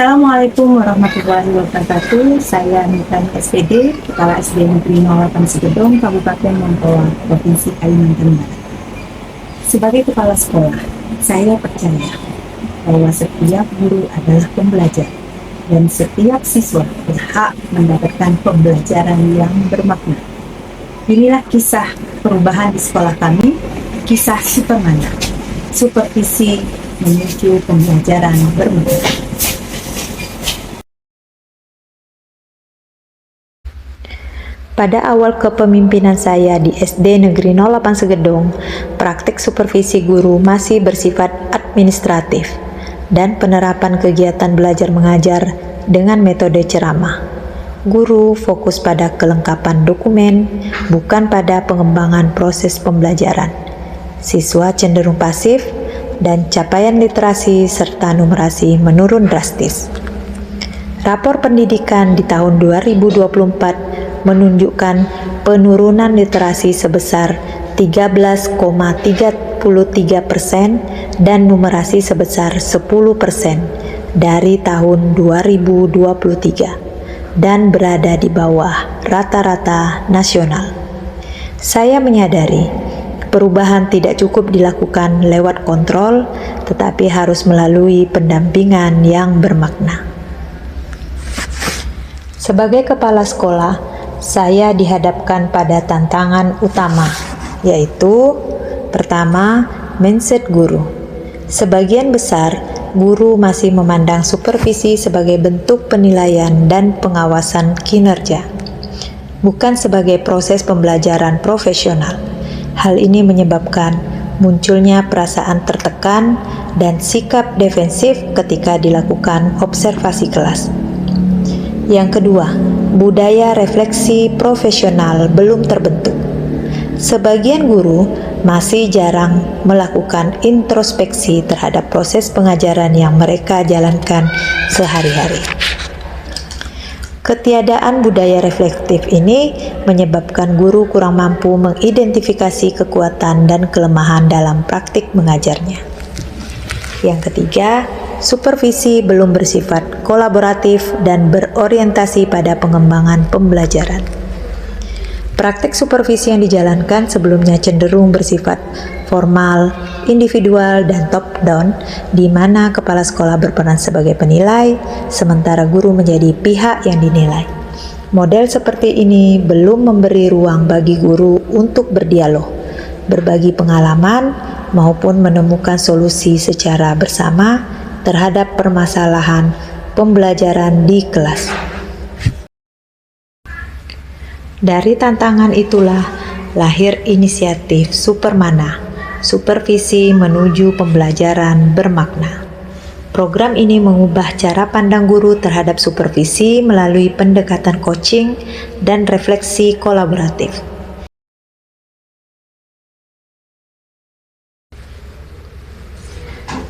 Assalamualaikum warahmatullahi wabarakatuh. Saya Mitra SPD, Kepala SD Negeri 08 Segedong, Kabupaten Mempawah, Provinsi Kalimantan Barat. Sebagai kepala sekolah, saya percaya bahwa setiap guru adalah pembelajar dan setiap siswa berhak mendapatkan pembelajaran yang bermakna. Inilah kisah perubahan di sekolah kami, kisah Supermana, supervisi menuju pembelajaran bermakna. Pada awal kepemimpinan saya di SD Negeri 08 Segedong, praktik supervisi guru masih bersifat administratif dan penerapan kegiatan belajar mengajar dengan metode ceramah. Guru fokus pada kelengkapan dokumen, bukan pada pengembangan proses pembelajaran. Siswa cenderung pasif dan capaian literasi serta numerasi menurun drastis. Rapor pendidikan di tahun 2024 menunjukkan penurunan literasi sebesar 13,33% dan numerasi sebesar 10% dari tahun 2023 dan berada di bawah rata-rata nasional. Saya menyadari perubahan tidak cukup dilakukan lewat kontrol, tetapi harus melalui pendampingan yang bermakna. Sebagai kepala sekolah, saya dihadapkan pada tantangan utama, yaitu pertama, mindset guru. Sebagian besar guru masih memandang supervisi sebagai bentuk penilaian dan pengawasan kinerja, bukan sebagai proses pembelajaran profesional. Hal ini menyebabkan munculnya perasaan tertekan dan sikap defensif ketika dilakukan observasi kelas. Yang kedua, budaya refleksi profesional belum terbentuk. Sebagian guru masih jarang melakukan introspeksi terhadap proses pengajaran yang mereka jalankan sehari-hari. Ketiadaan budaya reflektif ini menyebabkan guru kurang mampu mengidentifikasi kekuatan dan kelemahan dalam praktik mengajarnya. Yang ketiga, supervisi belum bersifat kolaboratif dan berorientasi pada pengembangan pembelajaran. Praktik supervisi yang dijalankan sebelumnya cenderung bersifat formal, individual, dan top-down, di mana kepala sekolah berperan sebagai penilai, sementara guru menjadi pihak yang dinilai. Model seperti ini belum memberi ruang bagi guru untuk berdialog, berbagi pengalaman, maupun menemukan solusi secara bersama terhadap permasalahan pembelajaran di kelas. Dari tantangan itulah lahir inisiatif Supermana, supervisi menuju pembelajaran bermakna. Program ini mengubah cara pandang guru terhadap supervisi melalui pendekatan coaching dan refleksi kolaboratif.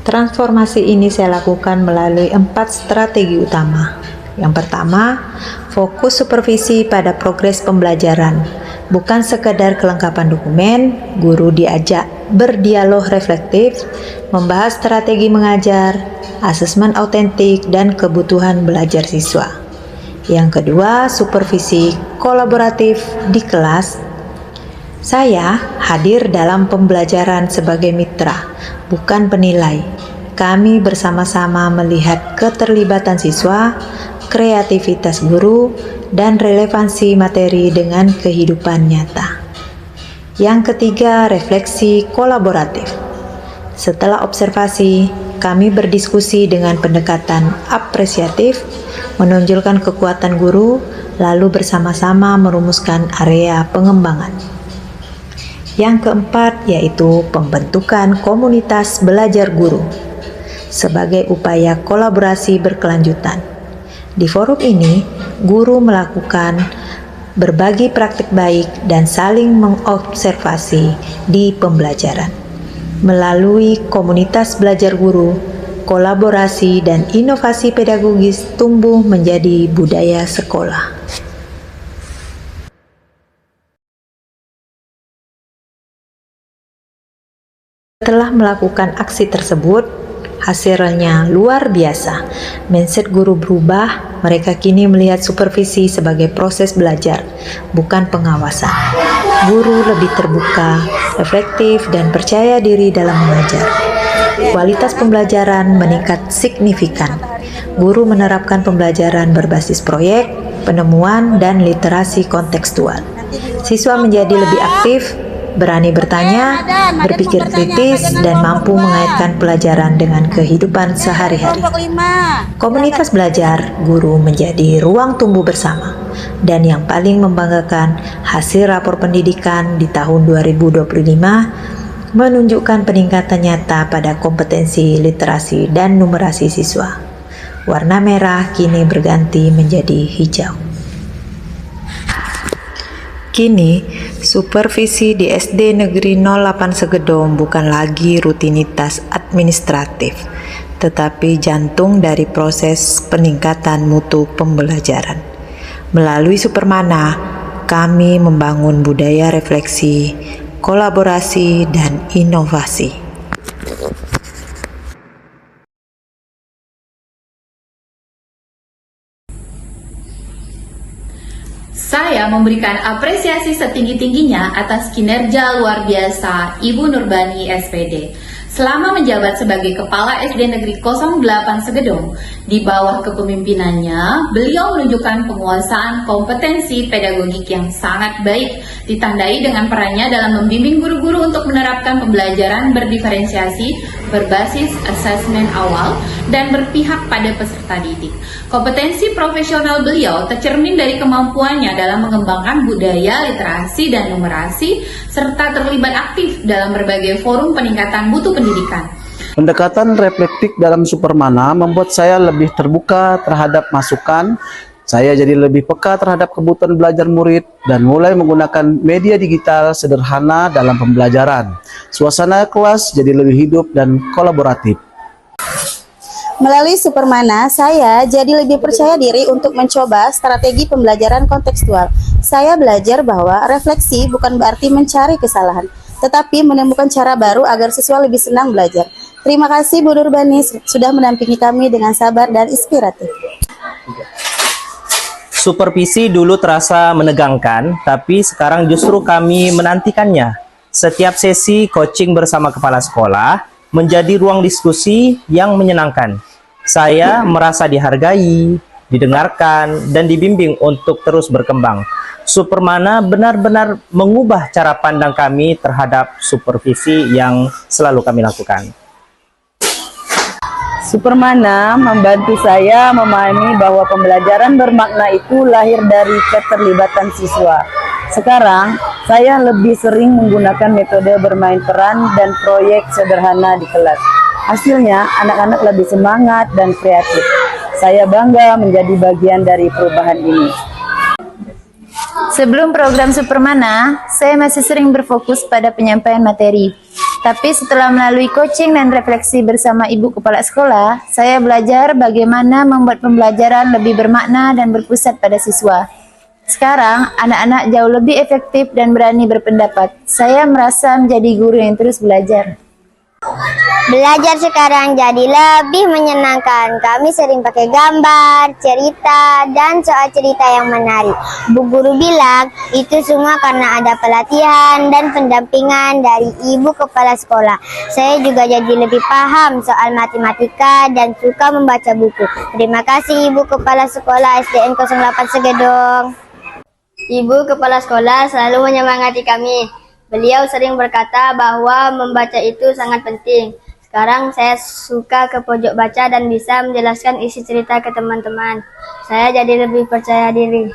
Transformasi ini saya lakukan melalui 4 strategi utama. Yang pertama, fokus supervisi pada progres pembelajaran. Bukan sekadar kelengkapan dokumen, guru diajak berdialog reflektif, membahas strategi mengajar, asesmen autentik, dan kebutuhan belajar siswa. Yang kedua, supervisi kolaboratif di kelas. Saya hadir dalam pembelajaran sebagai mitra, bukan penilai. Kami bersama-sama melihat keterlibatan siswa, kreativitas guru, dan relevansi materi dengan kehidupan nyata. Yang ketiga, refleksi kolaboratif. Setelah observasi, kami berdiskusi dengan pendekatan apresiatif, menonjolkan kekuatan guru, lalu bersama-sama merumuskan area pengembangan. Yang keempat yaitu pembentukan komunitas belajar guru sebagai upaya kolaborasi berkelanjutan. Di forum ini, guru melakukan berbagi praktik baik dan saling mengobservasi di pembelajaran. Melalui komunitas belajar guru, kolaborasi dan inovasi pedagogis tumbuh menjadi budaya sekolah. Setelah melakukan aksi tersebut, Hasilnya luar biasa. Mindset guru berubah, mereka kini melihat supervisi sebagai proses belajar, bukan pengawasan. Guru lebih terbuka, reflektif, dan percaya diri dalam mengajar. Kualitas pembelajaran meningkat signifikan. Guru menerapkan pembelajaran berbasis proyek, penemuan, dan literasi kontekstual. Siswa menjadi lebih aktif, berani bertanya, berpikir kritis, dan mampu mengaitkan pelajaran dengan kehidupan sehari-hari. Komunitas belajar guru menjadi ruang tumbuh bersama. Dan yang paling membanggakan, hasil rapor pendidikan di tahun 2025 menunjukkan peningkatan nyata pada kompetensi literasi dan numerasi siswa. Warna merah kini berganti menjadi hijau. Kini, supervisi di SD Negeri 08 Segedom bukan lagi rutinitas administratif, tetapi jantung dari proses peningkatan mutu pembelajaran. Melalui Supermana, kami membangun budaya refleksi, kolaborasi, dan inovasi. Saya memberikan apresiasi setinggi-tingginya atas kinerja luar biasa Ibu Nurbani SPD. Selama menjabat sebagai Kepala SD Negeri 08 Segedom, di bawah kepemimpinannya, beliau menunjukkan penguasaan kompetensi pedagogik yang sangat baik, ditandai dengan perannya dalam membimbing guru-guru untuk menerapkan pembelajaran berdiferensiasi, berbasis asesmen awal, dan berpihak pada peserta didik. Kompetensi profesional beliau tercermin dari kemampuannya dalam mengembangkan budaya, literasi, dan numerasi, serta terlibat aktif dalam berbagai forum peningkatan mutu pendidikan. Pendekatan reflektif dalam Supermana membuat saya lebih terbuka terhadap masukan. Saya jadi lebih peka terhadap kebutuhan belajar murid dan mulai menggunakan media digital sederhana dalam pembelajaran. Suasana kelas jadi lebih hidup dan kolaboratif. Melalui Supermana, saya jadi lebih percaya diri untuk mencoba strategi pembelajaran kontekstual. Saya belajar bahwa refleksi bukan berarti mencari kesalahan, tetapi menemukan cara baru agar siswa lebih senang belajar. Terima kasih Bu Nurbani sudah mendampingi kami dengan sabar dan inspiratif. Supervisi dulu terasa menegangkan, tapi sekarang justru kami menantikannya. Setiap sesi coaching bersama kepala sekolah menjadi ruang diskusi yang menyenangkan. Saya merasa dihargai, didengarkan, dan dibimbing untuk terus berkembang. Supermana benar-benar mengubah cara pandang kami terhadap supervisi yang selalu kami lakukan. Supermana membantu saya memahami bahwa pembelajaran bermakna itu lahir dari keterlibatan siswa. Sekarang, saya lebih sering menggunakan metode bermain peran dan proyek sederhana di kelas. Hasilnya, anak-anak lebih semangat dan kreatif. Saya bangga menjadi bagian dari perubahan ini. Sebelum program Supermana, saya masih sering berfokus pada penyampaian materi. Tapi setelah melalui coaching dan refleksi bersama Ibu Kepala Sekolah, saya belajar bagaimana membuat pembelajaran lebih bermakna dan berpusat pada siswa. Sekarang, anak-anak jauh lebih efektif dan berani berpendapat. Saya merasa menjadi guru yang terus belajar. Belajar sekarang jadi lebih menyenangkan. Kami sering pakai gambar, cerita, dan soal cerita yang menarik. Bu Guru bilang itu semua karena ada pelatihan dan pendampingan dari Ibu Kepala Sekolah. Saya juga jadi lebih paham soal matematika dan suka membaca buku. Terima kasih Ibu Kepala Sekolah SDN 08 Segedong. Ibu Kepala Sekolah selalu menyemangati kami. Beliau sering berkata bahwa membaca itu sangat penting. Sekarang saya suka ke pojok baca dan bisa menjelaskan isi cerita ke teman-teman. Saya jadi lebih percaya diri.